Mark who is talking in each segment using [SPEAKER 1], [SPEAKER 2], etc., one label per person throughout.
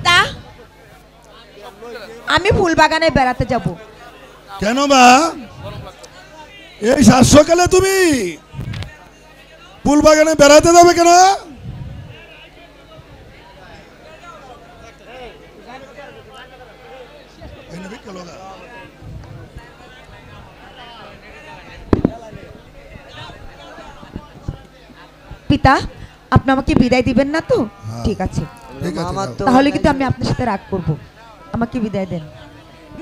[SPEAKER 1] পিতা আমি ফুল বাগানে বেড়াতে যাব।
[SPEAKER 2] কেন মা এই সাত সকালে তুমি ফুল বাগানে বেড়াতে যাবে কেন?
[SPEAKER 1] পিতা আপনি আমাকে বিদায় দিবেন না তো? ঠিক আছে তাহলে কিন্তু আমি আপনার সাথে রাগ করব। আমাকে বিদায় দেন।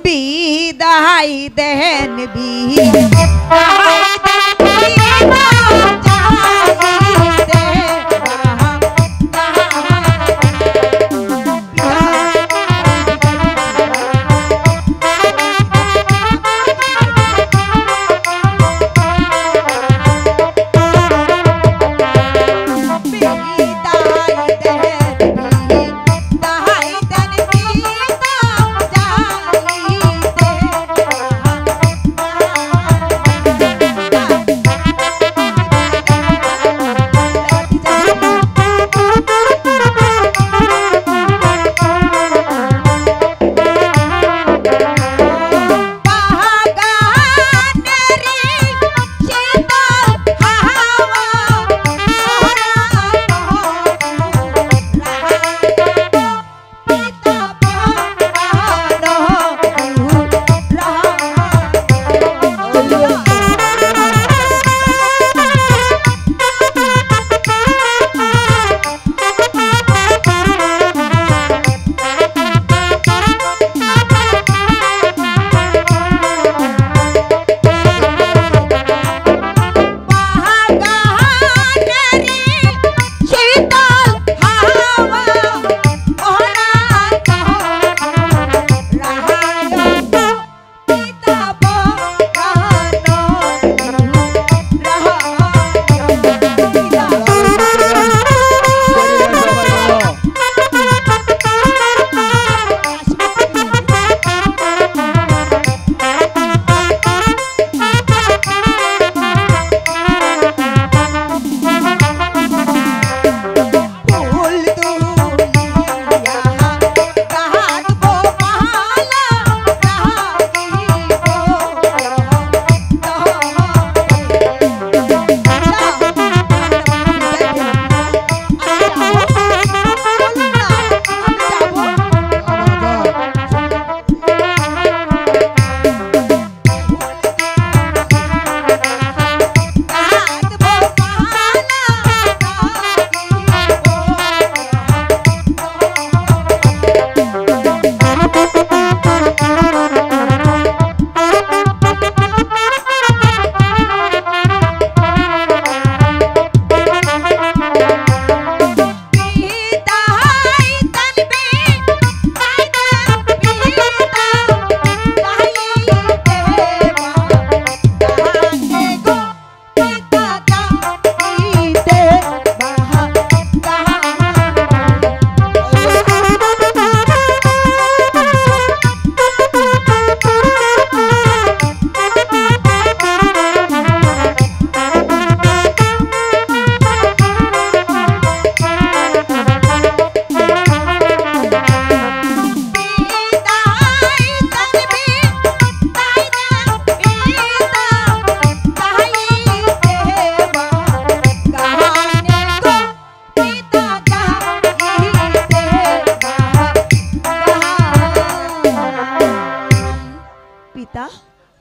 [SPEAKER 1] বিদায় দেন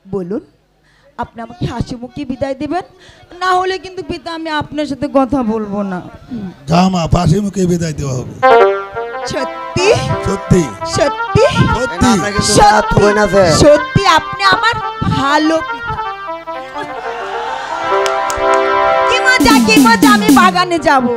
[SPEAKER 1] বলুন আপনি আমাকে হাসি মুখে বিদায় দিবেন, না হলে কিন্তু পিতা আমি আপনার সাথে কথা বলবো না।
[SPEAKER 2] যা মা, হাসি মুখে বিদায় দেওয়া হবে।
[SPEAKER 1] সত্যি
[SPEAKER 2] সত্যি
[SPEAKER 1] সত্যি
[SPEAKER 2] সত্যি
[SPEAKER 1] সত্যি আপনি আমার ভালো পিতা। কি মজা কি মজা, আমি বাগানে যাব।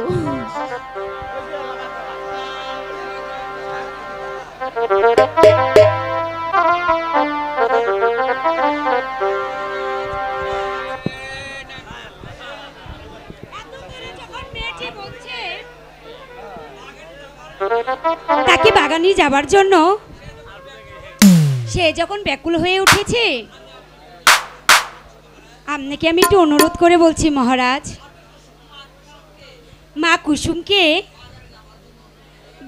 [SPEAKER 3] তাকে বাগানে যাবার জন্য সে যখন ব্যাকুল হয়ে উঠেছে, আপনাকে আমি একটু অনুরোধ করে বলছি মহারাজ, মা কুসুমকে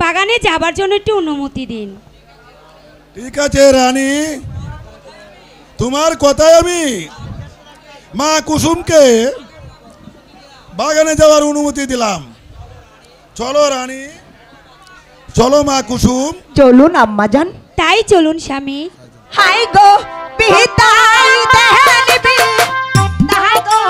[SPEAKER 3] বাগানে যাবার জন্য একটু অনুমতি দিন।
[SPEAKER 2] ঠিক আছে রানী, তোমার কথায় আমি মা কুসুমকে বাগানে যাওয়ার অনুমতি দিলাম। চলো রানী, চলো মা কুসুম।
[SPEAKER 1] চলুন আম্মাজান।
[SPEAKER 3] তাই চলুন স্বামী।
[SPEAKER 1] হাই গো বিদায় দেন বিদায় গো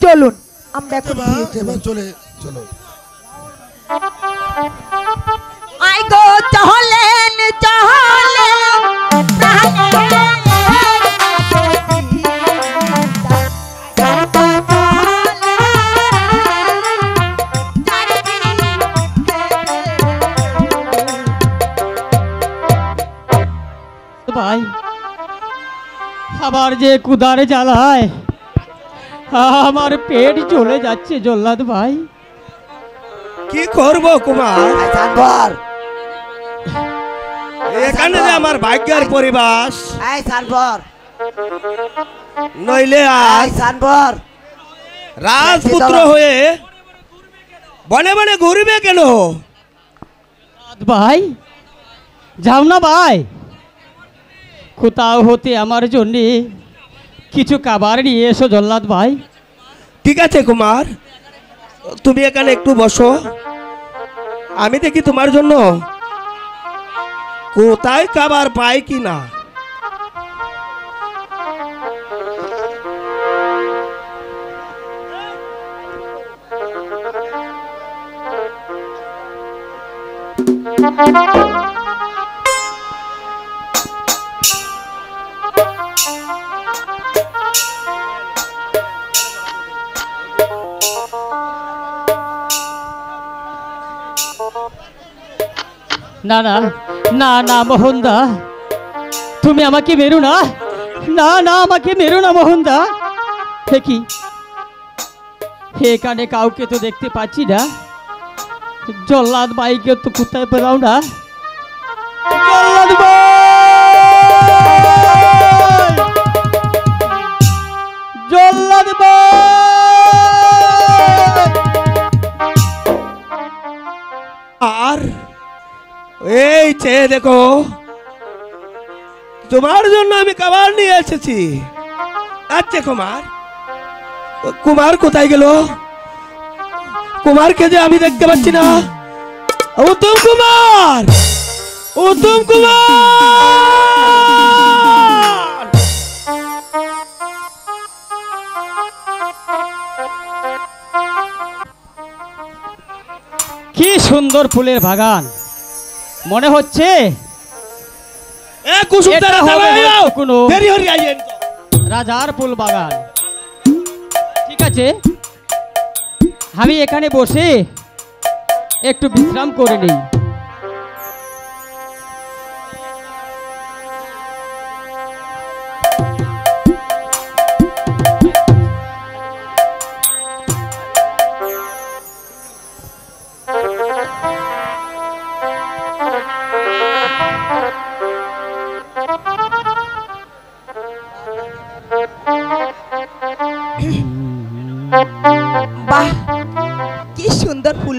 [SPEAKER 1] চলুন আমরা এখন
[SPEAKER 2] এবার চলে চলো।
[SPEAKER 1] আই গো চলেন চলেন
[SPEAKER 4] ভাই, আবার যে কুদারে জ্বালায় আমার পেট চলে যাচ্ছে জল্লাদ ভাই।
[SPEAKER 5] কি করব কুমার,
[SPEAKER 6] সানভর
[SPEAKER 5] এখানে যে আমার ভাগ্যের পরিবাস,
[SPEAKER 6] এই সানভর
[SPEAKER 5] নইলে
[SPEAKER 6] এই
[SPEAKER 5] আজ
[SPEAKER 6] সানভর
[SPEAKER 5] রাজপুত্র হয়ে বনে বনে ঘুরবে কেন?
[SPEAKER 4] ভাই যাও না ভাই, কোথাও হতে আমার জন্য কিছু খাবার নিয়ে এসো জল্লাদ ভাই।
[SPEAKER 5] ঠিক আছে কুমার, তুমি এখানে একটু বসো, আমি দেখি তোমার জন্য কোথায় খাবার পাই কিনা।
[SPEAKER 4] না না না না মোহনদা, তুমি আমাকে মেরো না, না না আমাকে মেরো না মোহনদা। দেখি এখানে কাউকে তো দেখতে পাচ্ছি না, জল্লাদ ভাইকে তো কোথায় পেলাম না। জল্লাদ ভাই, জল্লাদ ভাই,
[SPEAKER 5] আর এই চেয়ে দেখো, তোমার জন্য আমি খাবার নিয়ে এসেছি। আচ্ছা কুমার, কুমার কোথায় গেল? কুমারকে যে আমি দেখতে পাচ্ছি না। উত্তম কুমার, উত্তম কুমার,
[SPEAKER 4] কি সুন্দর ফুলের বাগান, মনে হচ্ছে এটা হবে কোনো রাজার ফুল বাগান। ঠিক আছে, আমি এখানে বসে একটু বিশ্রাম করে নিই।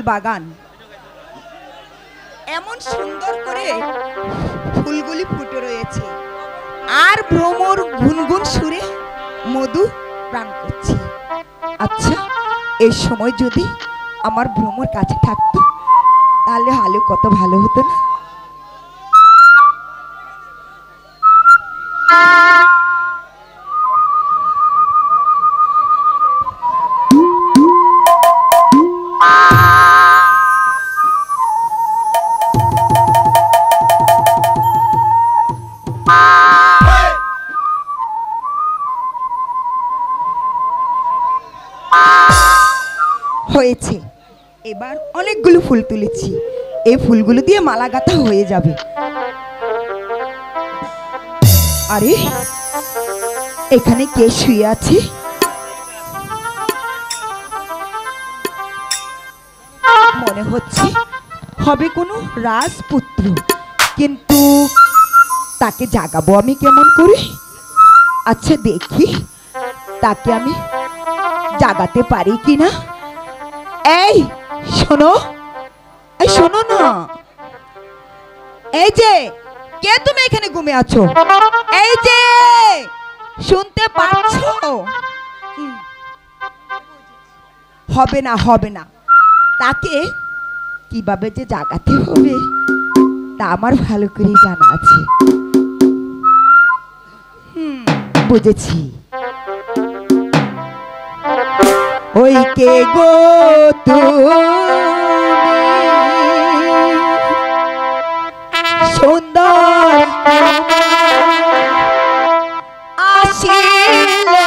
[SPEAKER 1] ফুল বাগান, এমন সুন্দর করে ফুলগুলি ফুটে রয়েছে, আর ভ্রমর গুনগুন সুরে মধু প্রাণ করছে। আচ্ছা, এই সময় যদি আমার ভ্রমর কাছে থাকতো তাহলে হালে কত ভালো হতো না। হয়েছে, এবার অনেকগুলো ফুল তুলেছি, এই ফুলগুলো দিয়ে মালা গাঁথা হয়ে যাবে। আরে এখানে কে শুয়ে আছে? মনে হচ্ছে হবে কোনো রাজপুত্র, কিন্তু তাকে জাগাবো আমি কেমন করে? আচ্ছা দেখি তাকে আমি জাগাতে পারি কিনা। এই শোনো, এই শোনো না, এই যে কে তুমি এখানে ঘুমিয়ে আছো? এই যে শুনতে পাচ্ছো? হবে না, হবে না, তাকে কিভাবে যে জাগাতে হবে তা আমার ভালো করে জানা আছে। বুঝেছি। ওই কে গো তুমি সুন্দর আসিলে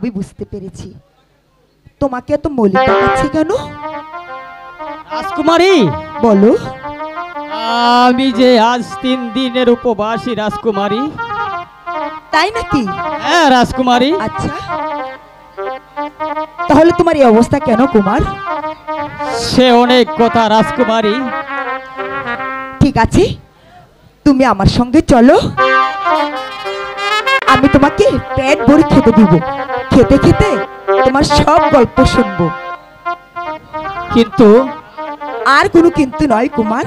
[SPEAKER 1] সবই বুঝতে পেরেছি। তোমাকে এত মলিন দেখাচ্ছে কেন?
[SPEAKER 4] রাজকুমারী,
[SPEAKER 1] বলো।
[SPEAKER 4] আমি যে আজ 3 দিনের উপবাসী রাজকুমারী।
[SPEAKER 1] তাই নাকি?
[SPEAKER 4] হ্যাঁ রাজকুমারী।
[SPEAKER 1] আচ্ছা, তাহলে তোমার এই অবস্থা কেন কুমার?
[SPEAKER 4] সে অনেক কথা রাজকুমারী।
[SPEAKER 1] ঠিক আছে, তুমি আমার সঙ্গে চলো, আমি তোমাকে পেট ভরে খেতে দিব। খেতে খেতে তোমার সব গল্প শুনবো।
[SPEAKER 4] কিন্তু
[SPEAKER 1] আর কোনো কিন্তু নয় কুমার,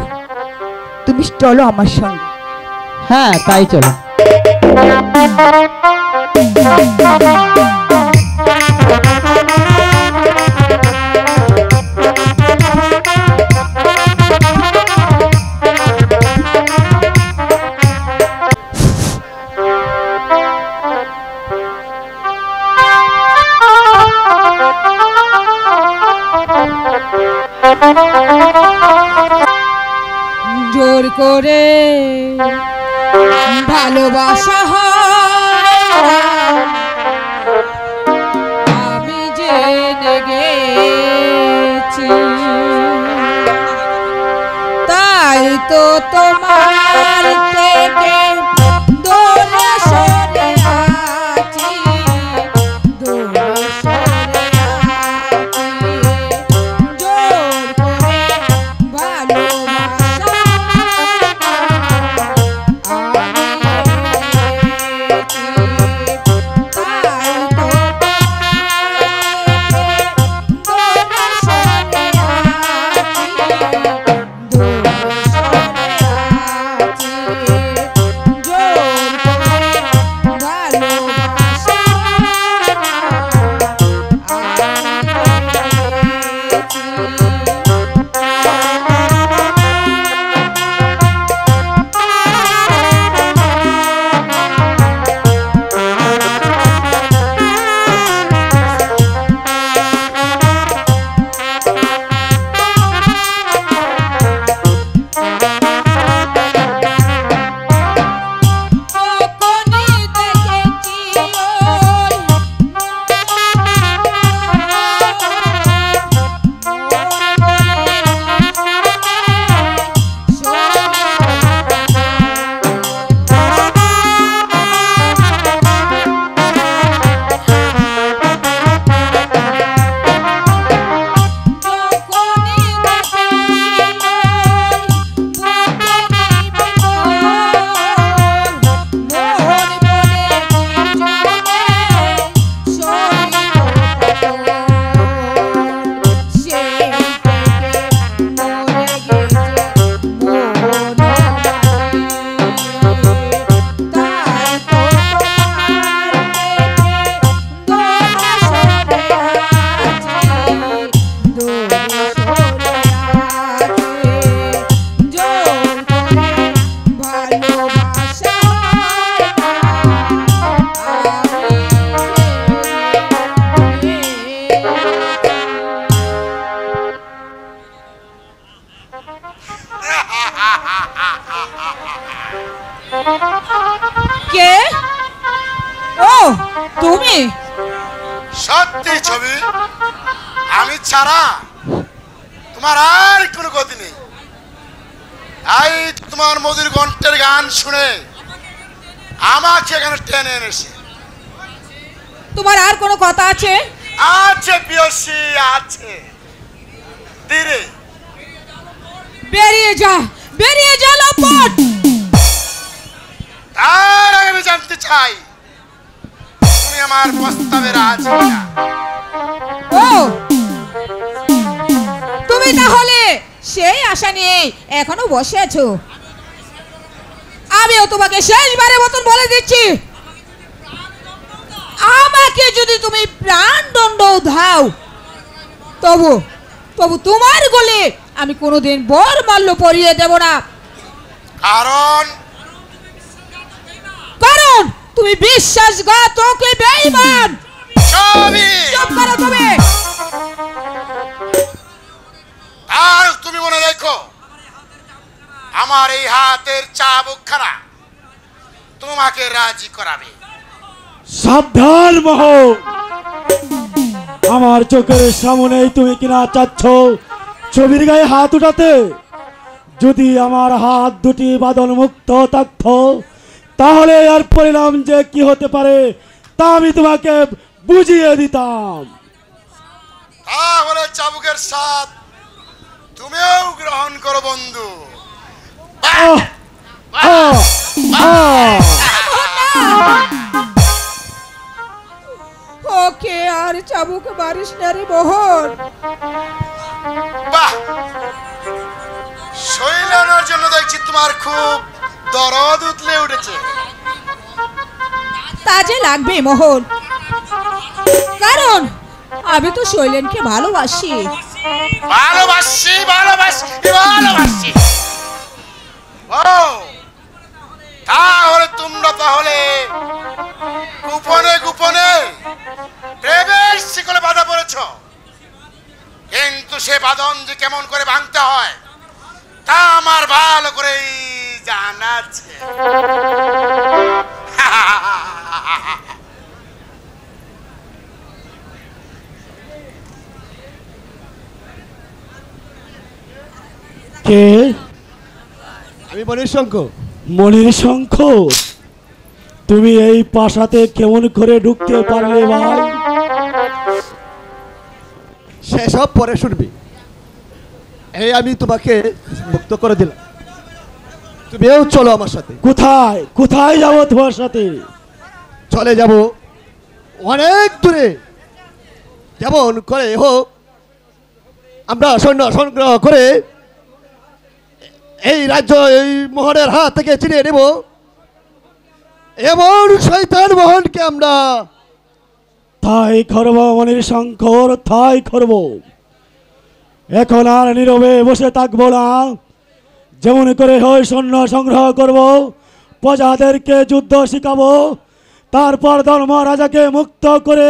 [SPEAKER 1] তুমি চলো আমার সঙ্গে।
[SPEAKER 4] হ্যাঁ তাই চলো।
[SPEAKER 6] জোর করে ভালোবাসা আমি জেনে গেছি, তাই তো তোমার থেকে দূরে সরে আছি, দূরে সরে আছি। জোর করে ভালোবাসা কে? ও তুমি?
[SPEAKER 2] সত্যি ছবি, আমি ছাড়া তোমার আর কোনো গতি নেই। এই তোমার মধুর কণ্ঠের গান শুনে আমাকে এখানে টেনে এনেছে।
[SPEAKER 6] তোমার আর কোনো কথা আছে?
[SPEAKER 2] আছে পিয়সী, আছে। ধীরে
[SPEAKER 6] বেরিয়ে যা, বেরিয়ে যা লম্পট।
[SPEAKER 2] তার আগে আমি জানতে চাই তুমি আমার প্রস্তাবে রাজি কিনা।
[SPEAKER 6] ও তুমি তাহলে সেই আশা নিয়ে এখনো বসে আছো? আমিও তোমাকে শেষবারের মতন বলে দিচ্ছি, আমাকে যদি তুমি প্রাণদণ্ড দাও তবু তবু তোমার গলে আমি কোনোদিন বর মাল্য পরিয়ে দেব না।
[SPEAKER 2] কারণ
[SPEAKER 6] কারণ তুমি বিশ্বাসঘাতক, বেঈমান।
[SPEAKER 2] ছবি,
[SPEAKER 6] চুপ করো তুমি।
[SPEAKER 2] আর তুমি মনে রেখো, আমার এই হাতের চাবুকখানা তোমাকে রাজি করাবে।
[SPEAKER 5] সাবধান মোহন,
[SPEAKER 7] আমার চোখের সামনেই তুমি কিনা চাচ্ছ ছবির গায়ে হাত উঠাতে? যদি আমার হাত দুটি বাঁধন মুক্ত থাকত তাহলে আর পরিণাম যে কি হতে পারে তা আমি তোমাকে বুঝিয়ে দিতাম।
[SPEAKER 2] তাহলে চাবুকের স্বাদ তুমিও গ্রহণ করো বন্ধু।
[SPEAKER 7] আহ! আহ! আহ!
[SPEAKER 6] ওকে আর চাবুক মারিস না রে মোহন।
[SPEAKER 2] বাহ, শৈলানোর জন্য দেখছি তোমার খুব দরদ উতলে উঠেছে।
[SPEAKER 6] তা যে লাগবে মোহন, কারণ আমি তো শৈলেনকে ভালোবাসি।
[SPEAKER 2] ভালোবাসি ভালোবাসি ভালোবাসি। ও তাহলে তোমরা তাহলে গোপনে গোপনে প্রেমের শিকলে বাঁধা পড়েছ, কিন্তু সে বাঁধন যে কেমন করে ভাঙতে হয় তা আমার ভালো করেই জানা আছে।
[SPEAKER 7] কে?
[SPEAKER 8] আমি মনির শঙ্খ।
[SPEAKER 7] মনির শঙ্খ, তুমি এই প্রাসাদে কেমন করে ঢুকতে পারলে ভাই?
[SPEAKER 8] সেসব পরে শুনবি। এই আমি তোমাকে মুক্ত করে দিলাম, তুমিও চলো আমার সাথে।
[SPEAKER 7] কোথায় কোথায় যাবো তোমার সাথে?
[SPEAKER 8] চলে যাব অনেক দূরে, যেমন করে হোক আমরা সৈন্য সংগ্রহ করে এই রাজ্য এই মোহনের হাত থেকে চিনিয়ে নেব। এমন শয়তান মোহনকে আমরা
[SPEAKER 7] তাই করব মনির শঙ্কর, তাই করব। এখন আর নীরবে বসে থাকবো না, যেমন করে হয় সৈন্য সংগ্রহ করব, প্রজাদেরকে যুদ্ধ শিখাবো, তারপর ধর্মরাজাকে মুক্ত করে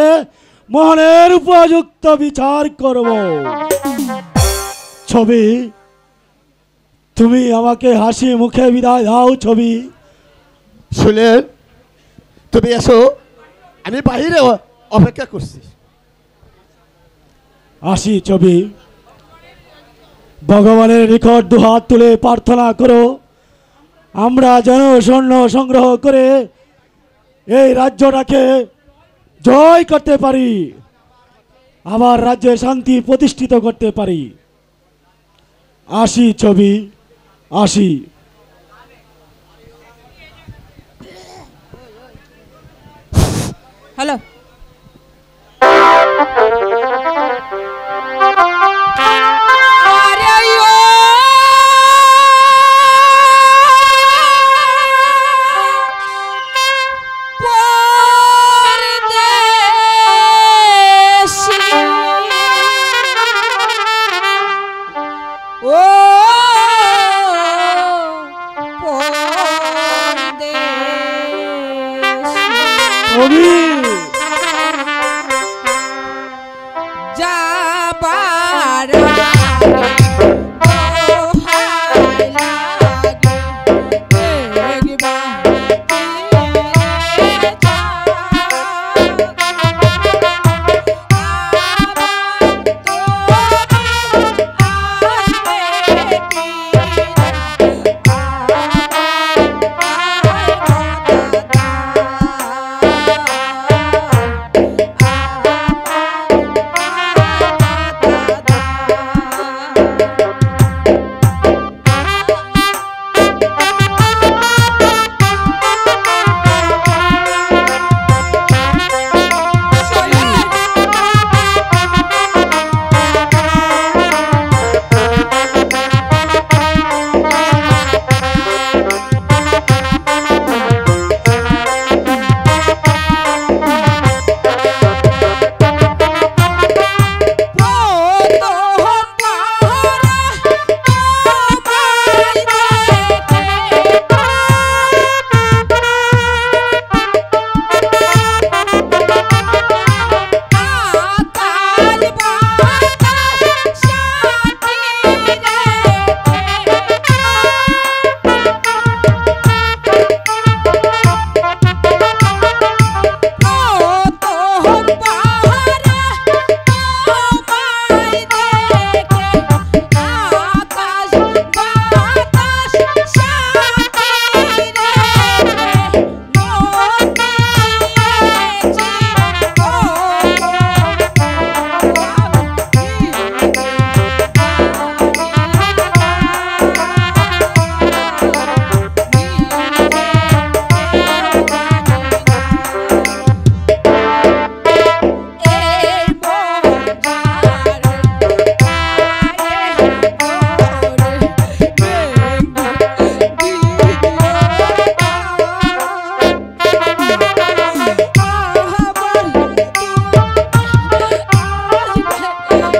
[SPEAKER 7] মোহনের উপযুক্ত বিচার করব। ছবি, তুমি আমাকে হাসি মুখে বিদায় দাও। ছবি,
[SPEAKER 8] শুনে তুমি এসো, আমি বাহিরে অপেক্ষা করছি।
[SPEAKER 7] আসি। ছবি, ভগবানের নিকট দুহাত তুলে প্রার্থনা করো আমরা যেন স্বর্ণ সংগ্রহ করে এই রাজ্যটাকে জয় করতে পারি, আবার রাজ্যে শান্তি প্রতিষ্ঠিত করতে পারি। আসি ছবি, আসি।
[SPEAKER 6] হ্যালো,
[SPEAKER 7] ছবি,
[SPEAKER 6] যাবার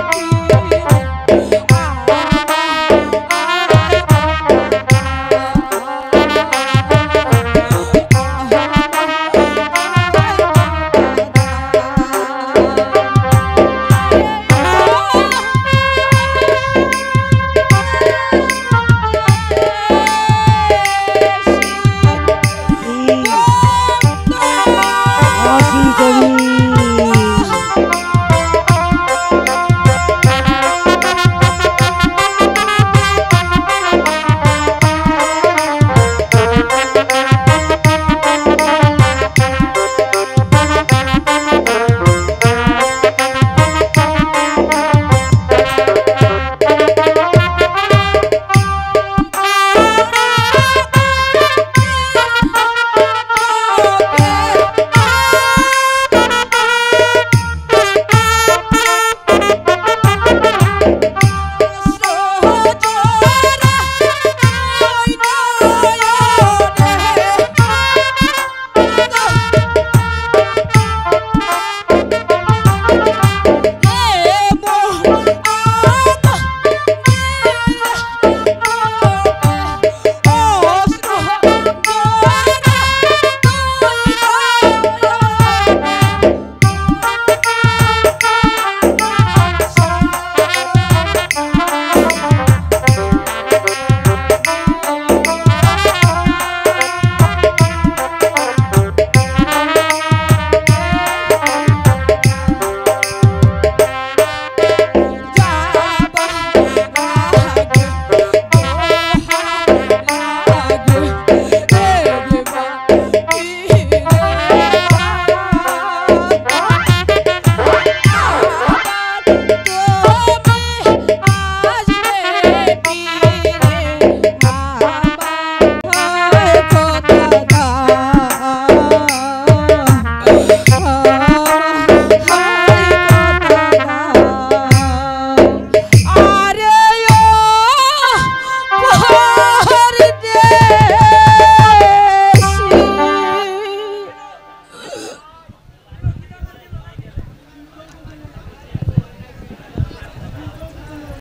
[SPEAKER 1] কি